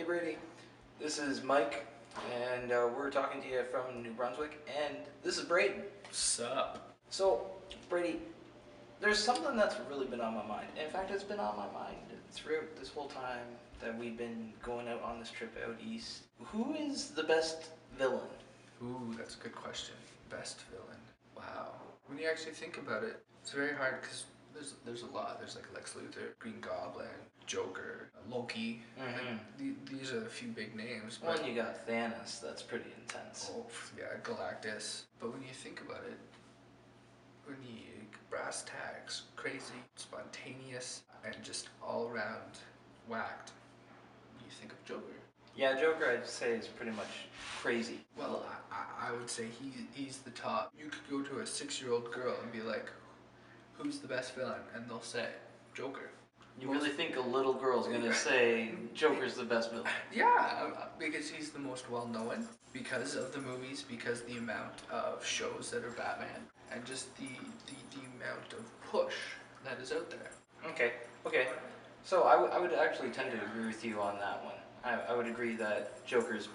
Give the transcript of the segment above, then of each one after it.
Brady, this is Mike, and we're talking to you from New Brunswick, and this is Brae. What's up? So, Brady, there's something that's really been on my mind. In fact, it's been on my mind throughout this whole time that we've been going out on this trip out east. Who is the best villain? Ooh, that's a good question. Best villain. Wow. When you actually think about it, it's very hard because there's a lot. There's like Lex Luthor, Green Goblin, Joker, Loki. These are a few big names. Well, you got Thanos. That's pretty intense. Oh, yeah, Galactus. But when you think about it, when you brass tacks, crazy, spontaneous, and just all around whacked, you think of Joker. Yeah, Joker, I'd say, is pretty much crazy. Well, I would say he's the top. You could go to a 6-year-old girl and be like, who's the best villain? And they'll say, Joker. You really think a little girl's gonna say Joker's the best villain? Yeah, because he's the most well-known, because of the movies, because the amount of shows that are Batman, and just the amount of push that is out there. Okay. So I would actually tend to agree with you on that one. I would agree that Joker's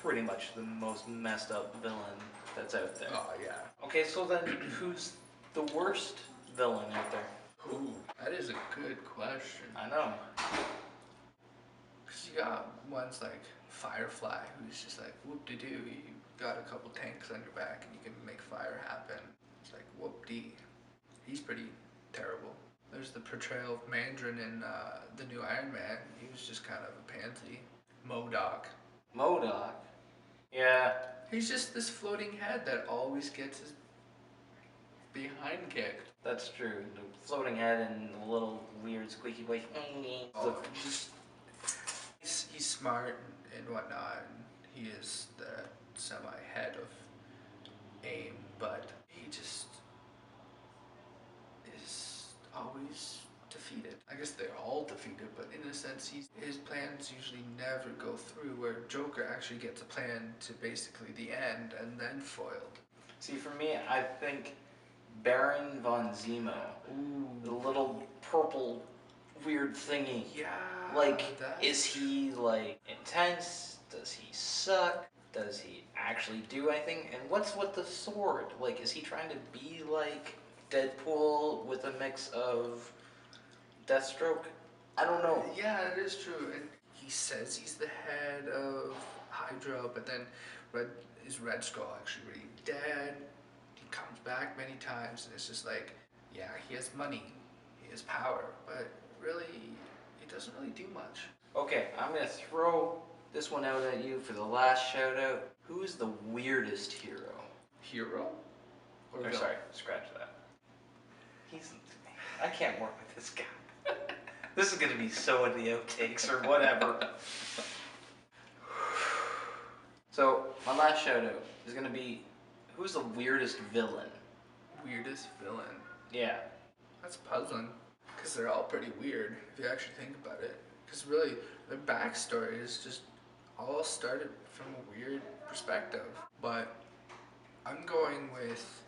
pretty much the most messed up villain that's out there. Oh, yeah. Okay, so then who's the worst villain out there? Ooh, that is a good question. I know. Because you got ones like Firefly, who's just like, whoop-de-doo, you got a couple tanks on your back and you can make fire happen. It's like, whoop-dee. He's pretty terrible. There's the portrayal of Mandarin in the new Iron Man. He was just kind of a pansy. MODOK? Yeah. He's just this floating head that always gets his behind kicked. That's true. The floating head and the little weird squeaky voice. He's smart and whatnot. And he is the semi-head of AIM, but he just is always defeated. I guess they're all defeated, but in a sense, his plans usually never go through, where Joker actually gets a plan to basically the end and then foiled. See, for me, I think Baron von Zemo. Ooh. The little purple weird thingy. Yeah. Like, is he, like, intense? Does he suck? Does he actually do anything? And what's with the sword? Like, is he trying to be like Deadpool with a mix of Deathstroke? I don't know. Yeah, it is true. And he says he's the head of Hydra, but then is Red Skull actually really dead? He comes back many times, and it's just like, yeah, he has money, he has power, but really, he doesn't really do much. Okay, I'm gonna throw this one out at you for the last shout out. Who's the weirdest hero? Hero? Or sorry, scratch that. I can't work with this guy. This is gonna be so in the outtakes or whatever. So, my last shout out is gonna be, who's the weirdest villain? Weirdest villain? Yeah. That's puzzling, because they're all pretty weird, if you actually think about it. Because really, their backstory is just all started from a weird perspective. But I'm going with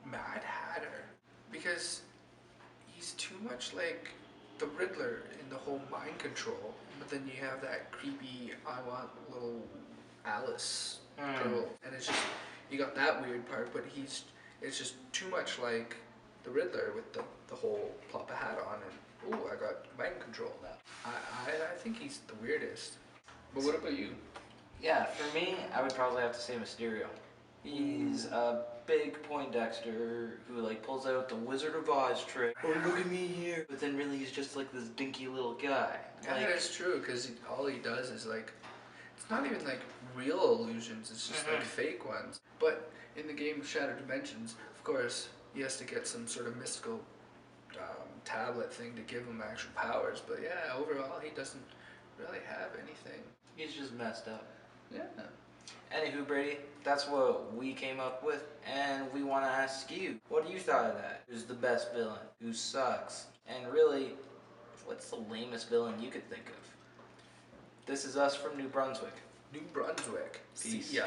Mad Hatter, because he's too much like the Riddler in the whole mind control, but then you have that creepy, I want little Alice girl, and it's just, you got that weird part, but it's just too much like the Riddler with the whole plop a hat on and, ooh, I got mind control now. I think he's the weirdest. But what about you? Yeah, for me, I would probably have to say Mysterio. He's a big Poindexter who like pulls out the Wizard of Oz trick. Oh, look at me here. But then really he's just like this dinky little guy. Yeah, like, that's true, because all he does is like, it's not even like real illusions, it's just like fake ones. But in the game of Shattered Dimensions, of course, he has to get some sort of mystical tablet thing to give him actual powers. But yeah, overall, he doesn't really have anything. He's just messed up. Yeah. Anywho, Brady, that's what we came up with, and we want to ask you, what do you thought of that? Who's the best villain? Who sucks? And really, what's the lamest villain you could think of? This is us from New Brunswick. New Brunswick. Peace. See ya.